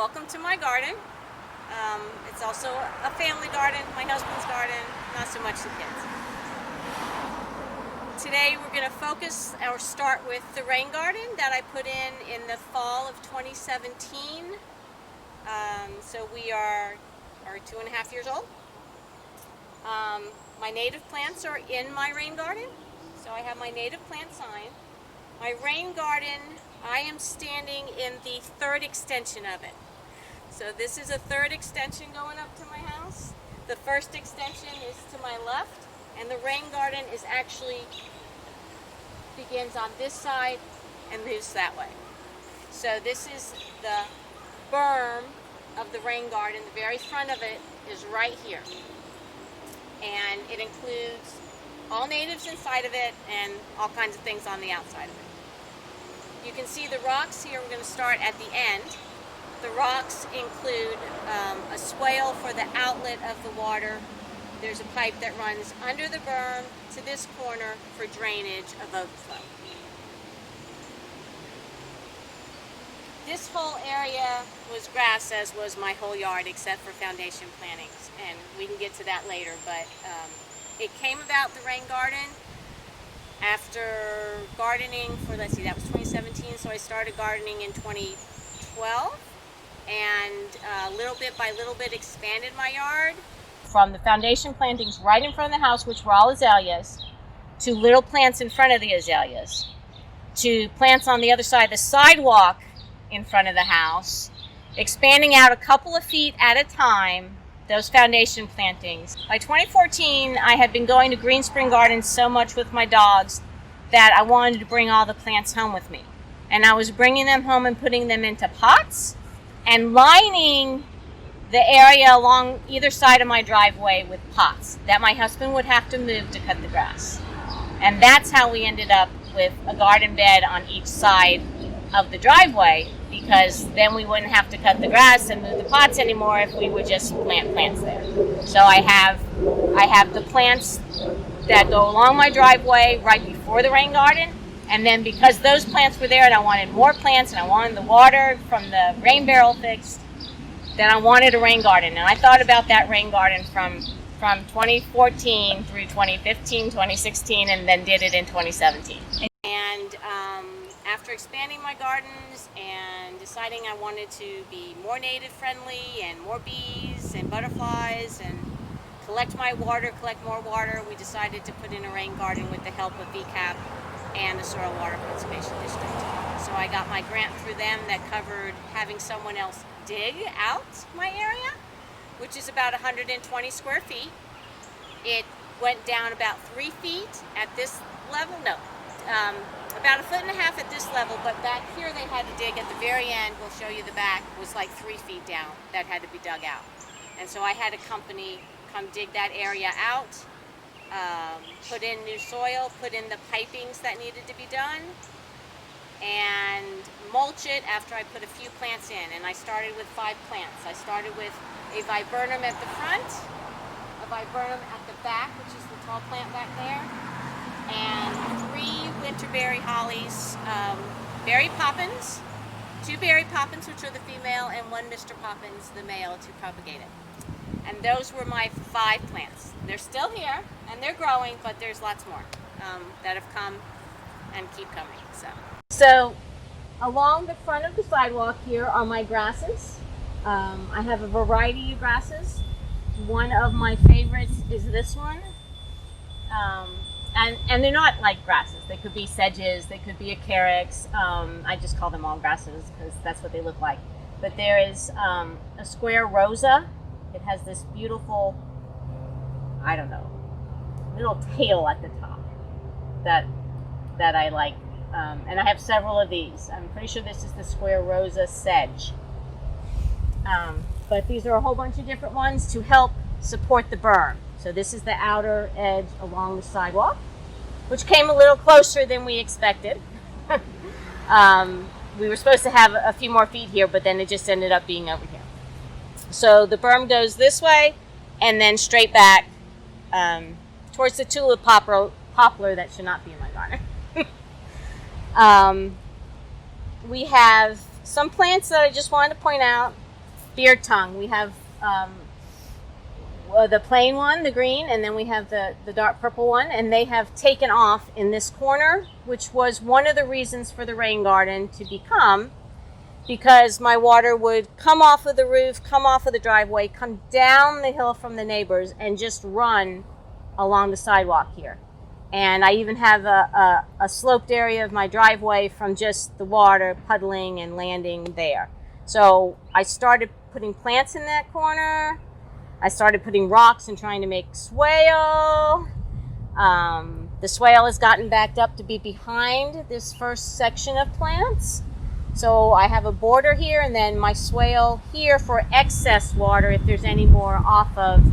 Welcome to my garden. It's also a family garden, my husband's garden, not so much the kids. Today we're going to focus or start with the rain garden that I put in the fall of 2017. So we are 2.5 years old. My native plants are in my rain garden. So I have my native plant sign. My rain garden, I am standing in the third extension of it. So this is a third extension going up to my house. The first extension is to my left, and the rain garden is actually begins on this side and moves that way. So this is the berm of the rain garden. The very front of it is right here. And it includes all natives inside of it and all kinds of things on the outside of it. You can see the rocks here. We're going to start at the end. The rocks include a swale for the outlet of the water. There's a pipe that runs under the berm to this corner for drainage of overflow. This whole area was grass, as was my whole yard, except for foundation plantings, and we can get to that later, but it came about, the rain garden, after gardening for, that was 2017, so I started gardening in 2012, and little bit by little bit expanded my yard. From the foundation plantings right in front of the house, which were all azaleas, to little plants in front of the azaleas, to plants on the other side of the sidewalk in front of the house, expanding out a couple of feet at a time, those foundation plantings. By 2014, I had been going to Green Spring Gardens so much with my dogs that I wanted to bring all the plants home with me. And I was bringing them home and putting them into pots and lining the area along either side of my driveway with pots that my husband would have to move to cut the grass. And that's how we ended up with a garden bed on each side of the driveway, because then we wouldn't have to cut the grass and move the pots anymore if we would just plant plants there. So I have the plants that go along my driveway right before the rain garden, and then because those plants were there and I wanted more plants and I wanted the water from the rain barrel fixed, then I wanted a rain garden. And I thought about that rain garden from 2014 through 2015, 2016, and then did it in 2017. And after expanding my gardens and deciding I wanted to be more native friendly and more bees and butterflies and collect more water, we decided to put in a rain garden with the help of VCAP and the Soil Water Conservation District. So I got my grant through them that covered having someone else dig out my area, which is about 120 square feet. It went down about 3 feet at this level, about 1.5 feet at this level, but back here they had to dig at the very end. We'll show you the back, was like 3 feet down that had to be dug out. And so I had a company come dig that area out, put in new soil, put in the pipings that needed to be done, and mulch it after I put a few plants in. And I started with 5 plants. I started with a viburnum at the front, a viburnum at the back, which is the tall plant back there, and 3 winterberry hollies, berry poppins, 2 berry poppins, which are the female, and 1 Mr. Poppins, the male, to propagate it. And those were my 5 plants. They're still here, and they're growing, but there's lots more that have come and keep coming. So along the front of the sidewalk here are my grasses. I have a variety of grasses. One of my favorites is this one. And they're not like grasses. They could be sedges, they could be acarix. I just call them all grasses because that's what they look like. But there is a square rosa. It has this beautiful, little tail at the top that I like. And I have several of these. I'm pretty sure this is the square rosa sedge. But these are a whole bunch of different ones to help support the berm. So this is the outer edge along the sidewalk, which came a little closer than we expected. We were supposed to have a few more feet here, but then it just ended up being over here. So the berm goes this way and then straight back towards the tulip poplar that should not be in my garden. We have some plants that I just wanted to point out. beard tongue. We have the plain one, the green, and then we have the dark purple one, and they have taken off in this corner, which was one of the reasons for the rain garden to become, because my water would come off of the roof, come off of the driveway, come down the hill from the neighbors, and just run along the sidewalk here. And I even have a sloped area of my driveway from just the water puddling and landing there. So I started putting plants in that corner. I started putting rocks and trying to make swale. The swale has gotten backed up to be behind this first section of plants. So I have a border here and then my swale here for excess water if there's any more off of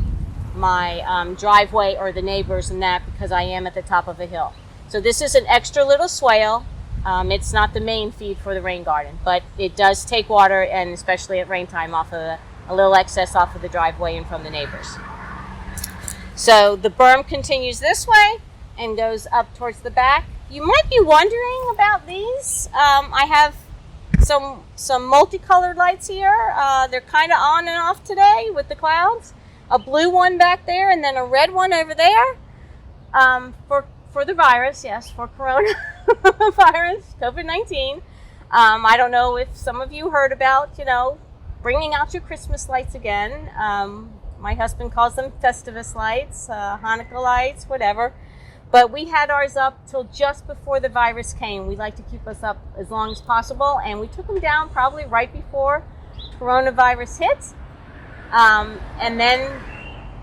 my driveway or the neighbors and that, because I am at the top of a hill. So this is an extra little swale. It's not the main feed for the rain garden, but it does take water, and especially at rain time, off of a little excess off of the driveway and from the neighbors. So the berm continues this way and goes up towards the back. You might be wondering about these. I have some multicolored lights here. They're kind of on and off today with the clouds. A blue one back there and then a red one over there for the virus, yes, for coronavirus, COVID-19. I don't know if some of you heard about, bringing out your Christmas lights again. My husband calls them Festivus lights, Hanukkah lights, whatever. But we had ours up till just before the virus came. We like to keep us up as long as possible, and we took them down probably right before coronavirus hit. And then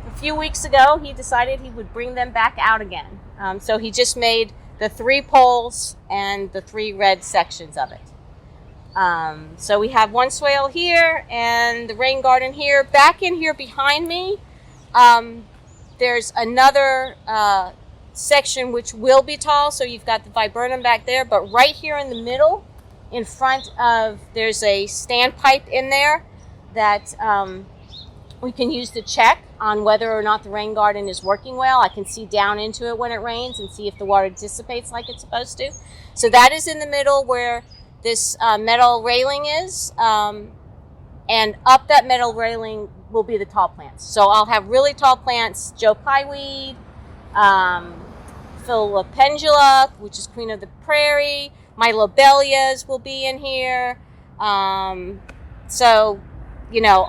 a few weeks ago, he decided he would bring them back out again. So he just made the 3 poles and the 3 red sections of it. So we have one swale here and the rain garden here. Back in here behind me, there's another section which will be tall. So you've got the viburnum back there, but right here in the middle, in front of, there's a standpipe in there that we can use to check on whether or not the rain garden is working well. I can see down into it when it rains and see if the water dissipates like it's supposed to. So that is in the middle where this metal railing is, and up that metal railing will be the tall plants. So I'll have really tall plants, Joe Pyeweed, Philopendula, which is Queen of the Prairie. My lobelias will be in here. So,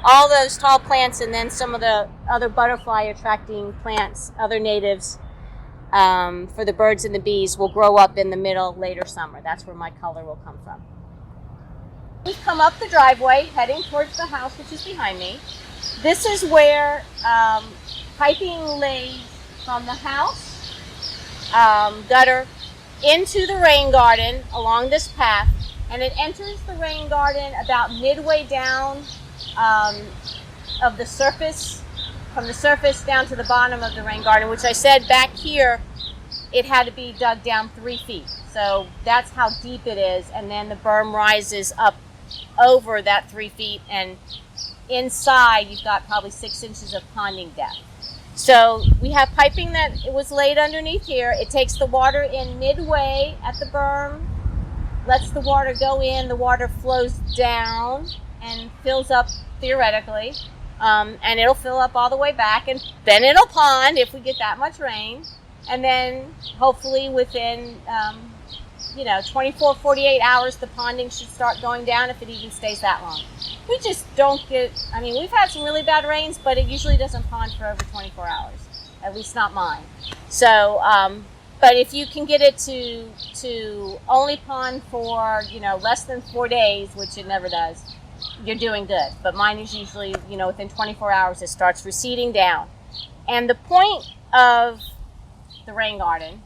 all those tall plants, and then some of the other butterfly attracting plants, other natives for the birds and the bees, will grow up in the middle later summer. That's where my color will come from. We come up the driveway heading towards the house, which is behind me. This is where piping lays from the house gutter into the rain garden along this path, and it enters the rain garden about midway down of the surface, from the surface down to the bottom of the rain garden, which I said back here it had to be dug down 3 feet. So that's how deep it is, and then the berm rises up over that 3 feet, and inside you've got probably 6 inches of ponding depth. So we have piping that it was laid underneath here. It takes the water in midway at the berm, lets the water go in, the water flows down and fills up theoretically, and it'll fill up all the way back, and then it'll pond if we get that much rain, and then hopefully within 24, 48 hours the ponding should start going down, if it even stays that long. We just don't get, we've had some really bad rains, but it usually doesn't pond for over 24 hours, at least not mine. So, but if you can get it to only pond for, less than 4 days, which it never does, you're doing good. But mine is usually, within 24 hours it starts receding down. And the point of the rain garden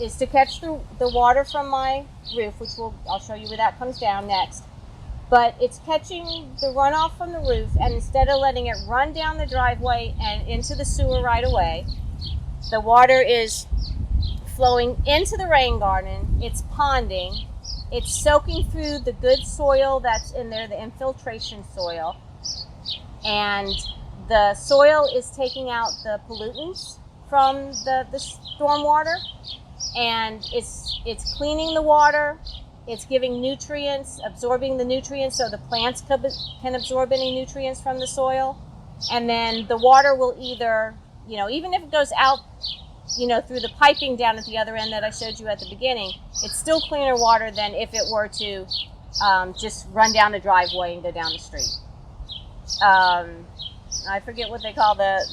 is to catch the water from my roof, which I'll show you where that comes down next. But it's catching the runoff from the roof, and instead of letting it run down the driveway and into the sewer right away, the water is flowing into the rain garden. It's ponding. It's soaking through the good soil that's in there, the infiltration soil. And the soil is taking out the pollutants from the storm water, and it's cleaning the water, It's giving nutrients, absorbing the nutrients so the plants can absorb any nutrients from the soil. And then the water will either, even if it goes out, through the piping down at the other end that I showed you at the beginning, it's still cleaner water than if it were to just run down the driveway and go down the street. I forget what they call the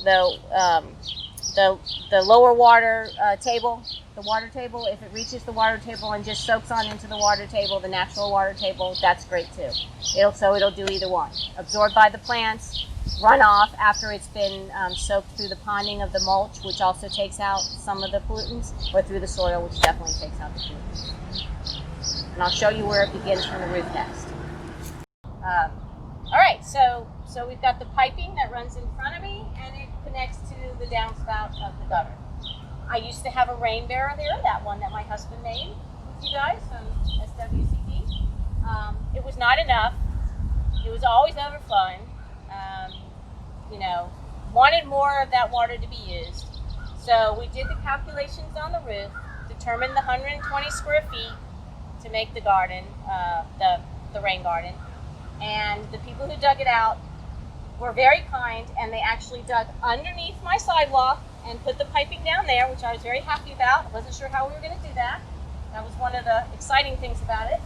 lower water table, the water table. If it reaches the water table and just soaks on into the water table, the natural water table, that's great too. It'll do either one. Absorbed by the plants, run off after it's been soaked through the ponding of the mulch, which also takes out some of the pollutants, or through the soil, which definitely takes out the pollutants. And I'll show you where it begins from the root nest. All right, so we've got the piping that runs in front of me, and it connects to the downspout of the gutter. I used to have a rain barrel there, that one that my husband made with you guys from SWCD. It was not enough. It was always overflowing. Wanted more of that water to be used. So we did the calculations on the roof, determined the 120 square feet to make the garden, the rain garden. And the people who dug it out were very kind, and they actually dug underneath my sidewalk and put the piping down there, which I was very happy about. I wasn't sure how we were going to do that. That was one of the exciting things about it.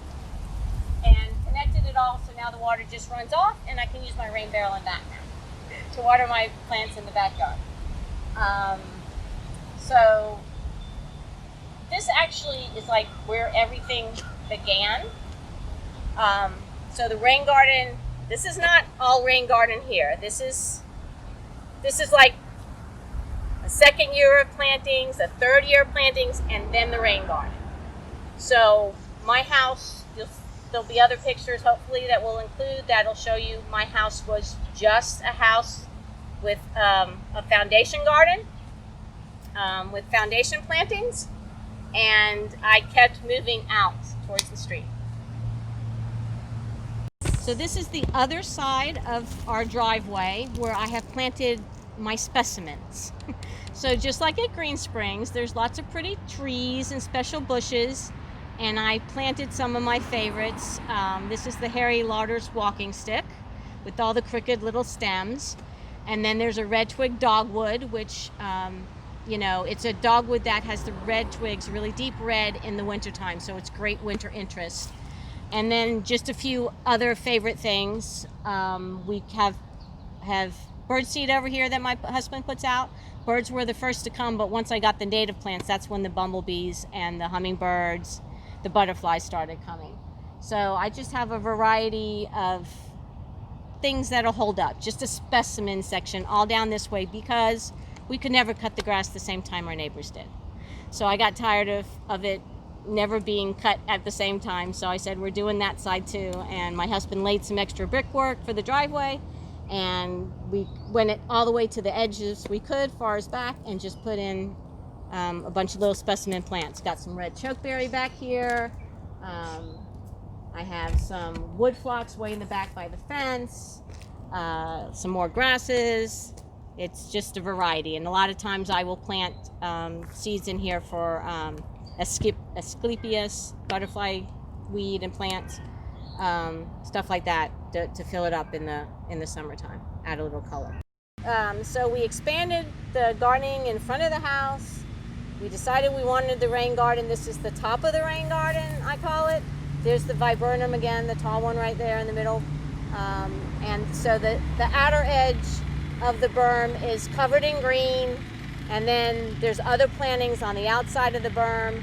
And connected it all, so now the water just runs off, and I can use my rain barrel in that to water my plants in the backyard. So this actually is like where everything began. So the rain garden, this is not all rain garden here. This is like a second year of plantings, a third year of plantings, and then the rain garden. So my house, there'll be other pictures hopefully that we'll include that'll show you my house was just a house with a foundation garden, with foundation plantings, and I kept moving out towards the street. So this is the other side of our driveway where I have planted my specimens. So just like at Green Springs, there's lots of pretty trees and special bushes, and I planted some of my favorites. This is the Harry Lauder's walking stick with all the crooked little stems. And then there's a red twig dogwood, which, it's a dogwood that has the red twigs, really deep red in the wintertime, so it's great winter interest. And then just a few other favorite things. We have birdseed over here that my husband puts out. Birds were the first to come, but once I got the native plants, that's when the bumblebees and the hummingbirds, the butterflies started coming. So I just have a variety of things that'll hold up. Just a specimen section all down this way because we could never cut the grass the same time our neighbors did. So I got tired of it never being cut at the same time, so I said we're doing that side too. And my husband laid some extra brickwork for the driveway, and we went it all the way to the edges we could, far as back, and just put in a bunch of little specimen plants. Got some red chokeberry back here. I have some wood phlox way in the back by the fence, some more grasses. It's just a variety, and a lot of times I will plant seeds in here for Asclepias, butterfly weed and plants, stuff like that to fill it up in the summertime, add a little color. So we expanded the gardening in front of the house. We decided we wanted the rain garden. This is the top of the rain garden, I call it. There's the viburnum again, the tall one right there in the middle. And so the outer edge of the berm is covered in green, and then there's other plantings on the outside of the berm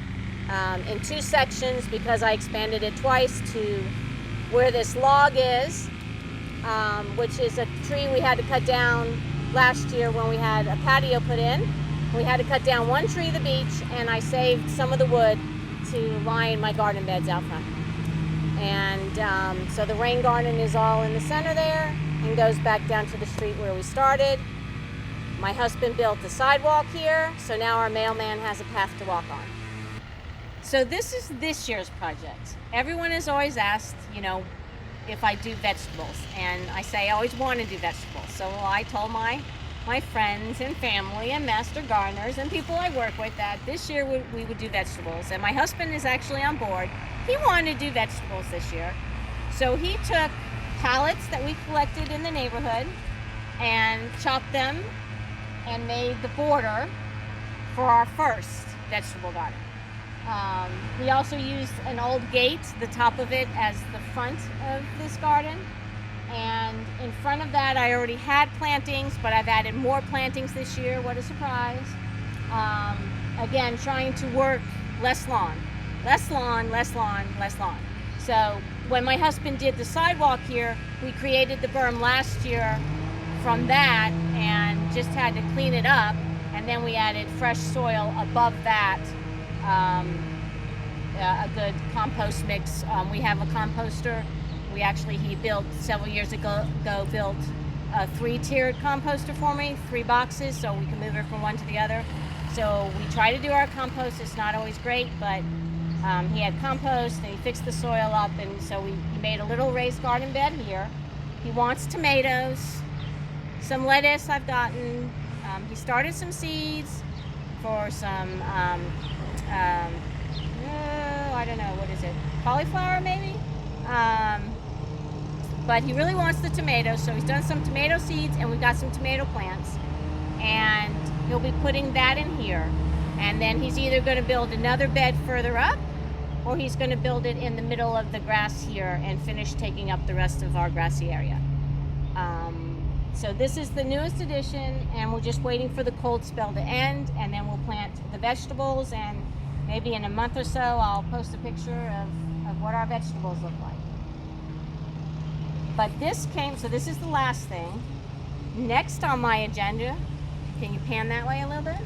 in two sections because I expanded it twice to where this log is, which is a tree we had to cut down last year when we had a patio put in. We had to cut down one tree of the beech, and I saved some of the wood to line my garden beds out front. And so the rain garden is all in the center there and goes back down to the street where we started. My husband built the sidewalk here, so now our mailman has a path to walk on. So this is this year's project. Everyone has always asked, if I do vegetables, and I say I always want to do vegetables. So I told my my friends and family and master gardeners and people I work with that this year we would do vegetables. And my husband is actually on board. He wanted to do vegetables this year. So he took pallets that we collected in the neighborhood and chopped them and made the border for our first vegetable garden. We also used an old gate, the top of it, as the front of this garden. And in front of that, I already had plantings, but I've added more plantings this year. What a surprise. Again, trying to work less lawn. Less lawn, less lawn, less lawn. So when my husband did the sidewalk here, we created the berm last year from that and just had to clean it up. And then we added fresh soil above that, a good compost mix. We have a composter. He built several years ago, built a 3-tiered composter for me, 3 boxes, so we can move it from one to the other. So we try to do our compost. It's not always great, but he had compost and he fixed the soil up, and so he made a little raised garden bed here. He wants tomatoes, some lettuce I've gotten. He started some seeds for some, I don't know, what is it? Cauliflower maybe? But he really wants the tomatoes, so he's done some tomato seeds and we've got some tomato plants. And he'll be putting that in here. And then he's either going to build another bed further up, or he's going to build it in the middle of the grass here and finish taking up the rest of our grassy area. So this is the newest addition, and we're just waiting for the cold spell to end, and then we'll plant the vegetables, and maybe in a month or so I'll post a picture of what our vegetables look like. But this is the last thing. Next on my agenda, can you pan that way a little bit?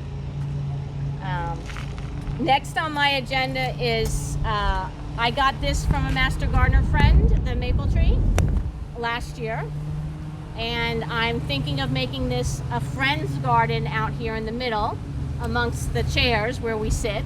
Next on my agenda is, I got this from a master gardener friend, the maple tree, last year. And I'm thinking of making this a friend's garden out here in the middle amongst the chairs where we sit.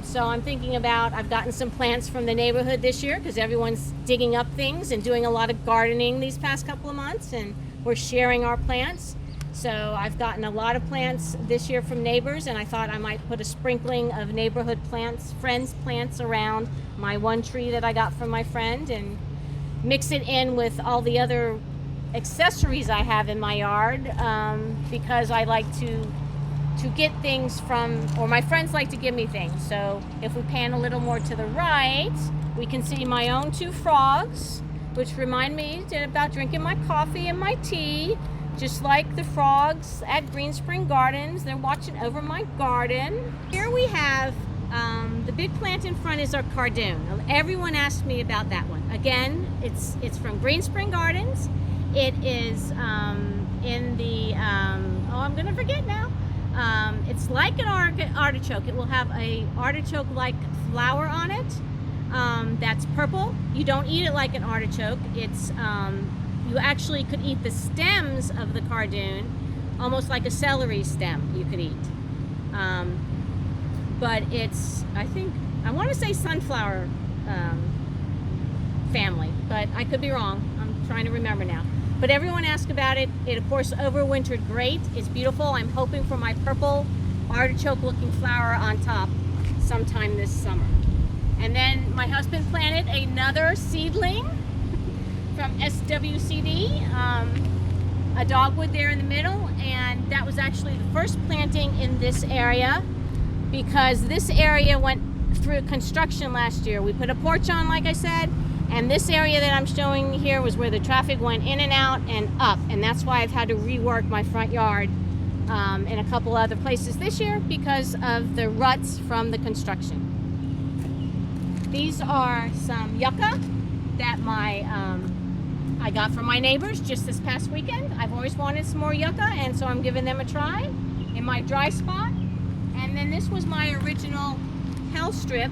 So I'm thinking about, I've gotten some plants from the neighborhood this year because everyone's digging up things and doing a lot of gardening these past couple of months, and we're sharing our plants. So I've gotten a lot of plants this year from neighbors, and I thought I might put a sprinkling of neighborhood plants, friends' plants around my one tree that I got from my friend, and mix it in with all the other accessories I have in my yard, because I like to get things from, or my friends like to give me things. So if we pan a little more to the right, we can see my own 2 frogs, which remind me about drinking my coffee and my tea, just like the frogs at Green Spring Gardens. They're watching over my garden. Here we have the big plant in front is our cardoon. Everyone asked me about that one. Again, it's from Green Spring Gardens. It is in the, I'm gonna forget now. It's like an artichoke. It will have a artichoke-like flower on it that's purple. You don't eat it like an artichoke. It's you actually could eat the stems of the cardoon, almost like a celery stem you could eat. But it's, I want to say sunflower family, but I could be wrong. I'm trying to remember now. But everyone asked about it. It, of course, overwintered great. It's beautiful. I'm hoping for my purple artichoke-looking flower on top sometime this summer. And then my husband planted another seedling from SWCD, a dogwood there in the middle, and that was actually the first planting in this area because this area went through construction last year. We put a porch on, like I said, and this area that I'm showing here was where the traffic went in and out and up, and that's why I've had to rework my front yard in a couple other places this year because of the ruts from the construction. These are some yucca that I got from my neighbors just this past weekend. I've always wanted some more yucca, and so I'm giving them a try in my dry spot. And then this was my original hell strip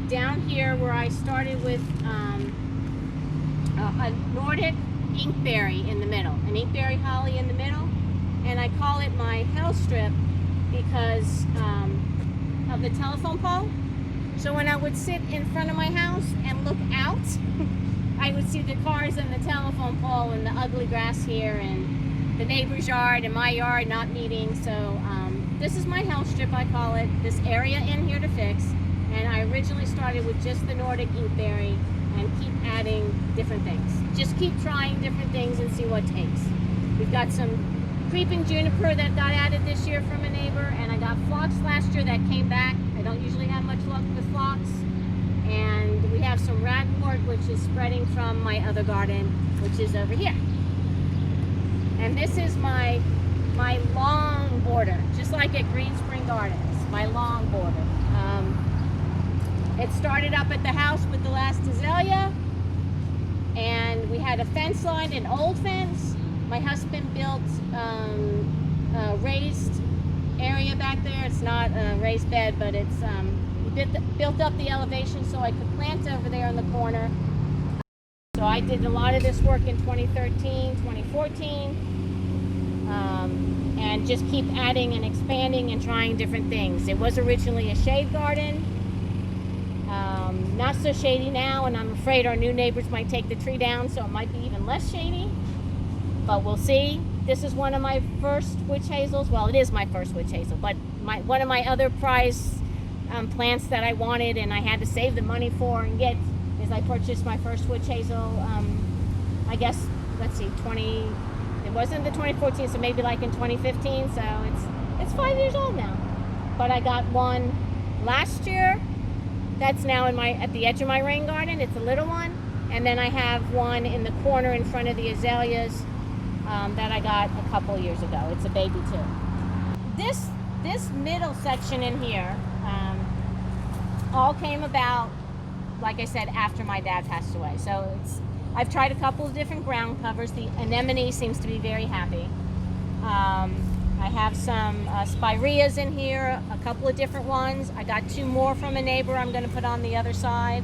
down here where I started with a Nordic inkberry in the middle, an inkberry holly in the middle, and I call it my hell strip because of the telephone pole. So when I would sit in front of my house and look out, I would see the cars and the telephone pole and the ugly grass here, and the neighbor's yard and my yard not meeting. So this is my health strip, I call it, this area in here to fix. And I originally started with just the Nordic inkberry and keep adding different things. Just keep trying different things and see what takes. We've got some creeping juniper that got added this year from a neighbor, and I got phlox last year that came back. I don't usually have much luck with phlox. And we have some ragwort, which is spreading from my other garden, which is over here. And this is my long border, just like at Green Spring Gardens, my long border. It started up at the house with the last azalea, and we had a fence line, an old fence. My husband built a raised area back there. It's not a raised bed, but it's he built up the elevation so I could plant over there in the corner. So I did a lot of this work in 2013, 2014, and just keep adding and expanding and trying different things. It was originally a shade garden. Not so shady now, and I'm afraid our new neighbors might take the tree down, so it might be even less shady, but we'll see. This is one of my first witch hazels. Well, it is my first witch hazel, but one of my other prize plants that I wanted and I had to save the money for and get is I purchased my first witch hazel, I guess, let's see, it wasn't the 2014, so maybe like in 2015, so it's 5 years old now. But I got one last year that's now at the edge of my rain garden. It's a little one, and then I have one in the corner in front of the azaleas that I got a couple years ago. It's a baby too. This middle section in here all came about, like I said, after my dad passed away. So I've tried a couple of different ground covers. The anemone seems to be very happy. I have some spireas in here, a couple of different ones. I got 2 more from a neighbor I'm going to put on the other side.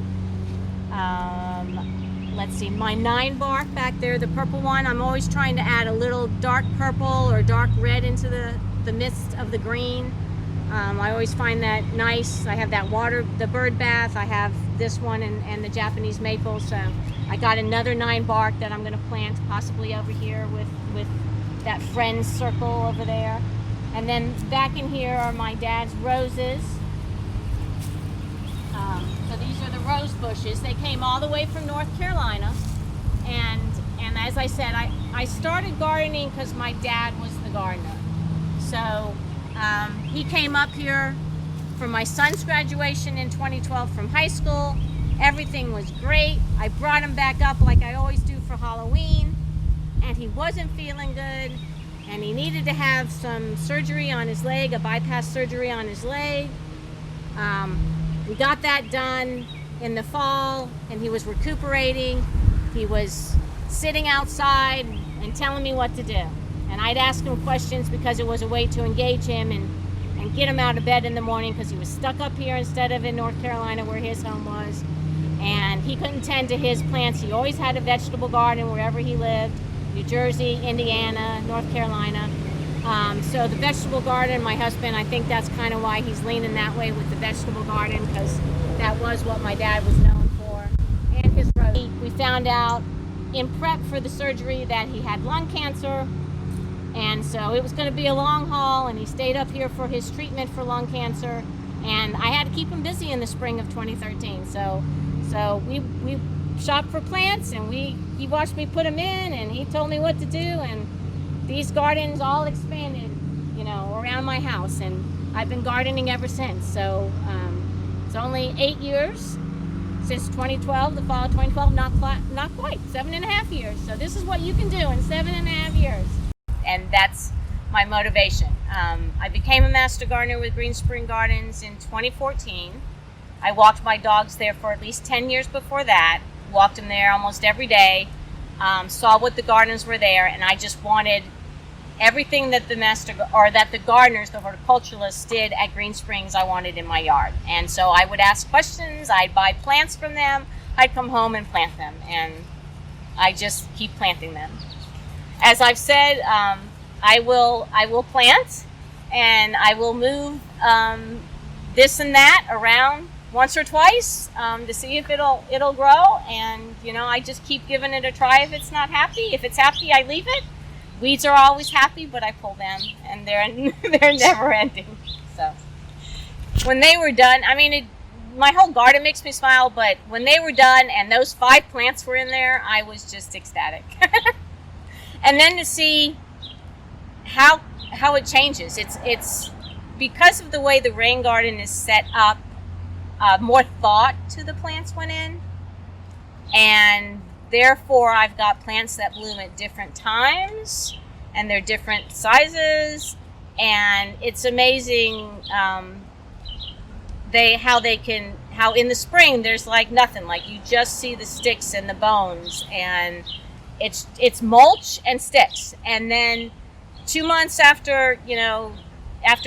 Let's see, my 9 bark back there, the purple one, I'm always trying to add a little dark purple or dark red into the midst of the green. I always find that nice. I have that the bird bath. I have this one and the Japanese maple. So I got another 9 bark that I'm going to plant possibly over here with that friend's circle over there. And then back in here are my dad's roses. So these are the rose bushes. They came all the way from North Carolina. And as I said, I started gardening because my dad was the gardener. So he came up here for my son's graduation in 2012 from high school. Everything was great. I brought him back up like I always do for Halloween. And he wasn't feeling good. And he needed to have some surgery on his leg, a bypass surgery on his leg. We got that done in the fall, and he was recuperating. He was sitting outside and telling me what to do. And I'd ask him questions because it was a way to engage him and get him out of bed in the morning because he was stuck up here instead of in North Carolina where his home was. And he couldn't tend to his plants. He always had a vegetable garden wherever he lived, New Jersey, Indiana, North Carolina. So the vegetable garden, my husband, I think that's kind of why he's leaning that way with the vegetable garden, because that was what my dad was known for. And his rose. We found out in prep for the surgery that he had lung cancer, and so it was going to be a long haul, and he stayed up here for his treatment for lung cancer, and I had to keep him busy in the spring of 2013. So we shopped for plants, and he watched me put them in, and he told me what to do, and these gardens all expanded, around my house, and I've been gardening ever since. So it's only 8 years since 2012, the fall of 2012, not quite, 7.5 years. So this is what you can do in 7.5 years. And that's my motivation. I became a master gardener with Green Spring Gardens in 2014. I walked my dogs there for at least 10 years before that, walked them there almost every day, saw what the gardens were there, and I just wanted everything that the gardeners, the horticulturalists did at Green Springs, I wanted in my yard. And so I would ask questions, I'd buy plants from them, I'd come home and plant them, and I just keep planting them. As I've said, I will plant, and I will move this and that around once or twice to see if it'll grow, and I just keep giving it a try. If it's not happy, if it's happy, I leave it. weeds are always happy, but I pull them, and they're never ending. So when they were done, I mean, my whole garden makes me smile, but when they were done and those 5 plants were in there, I was just ecstatic. And then to see how it changes. It's because of the way the rain garden is set up, more thought to the plants went in, and therefore I've got plants that bloom at different times, and they're different sizes, and it's amazing how in the spring there's like nothing, like you just see the sticks and the bones, and it's mulch and sticks, and then 2 months after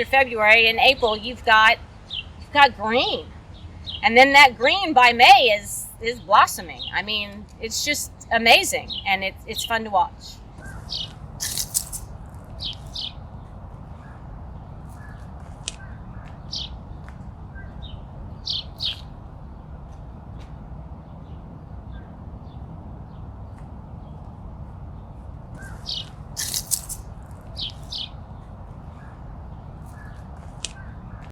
February, in April, you've got green, and then that green by May is blossoming. I mean, it's just amazing, and it's fun to watch.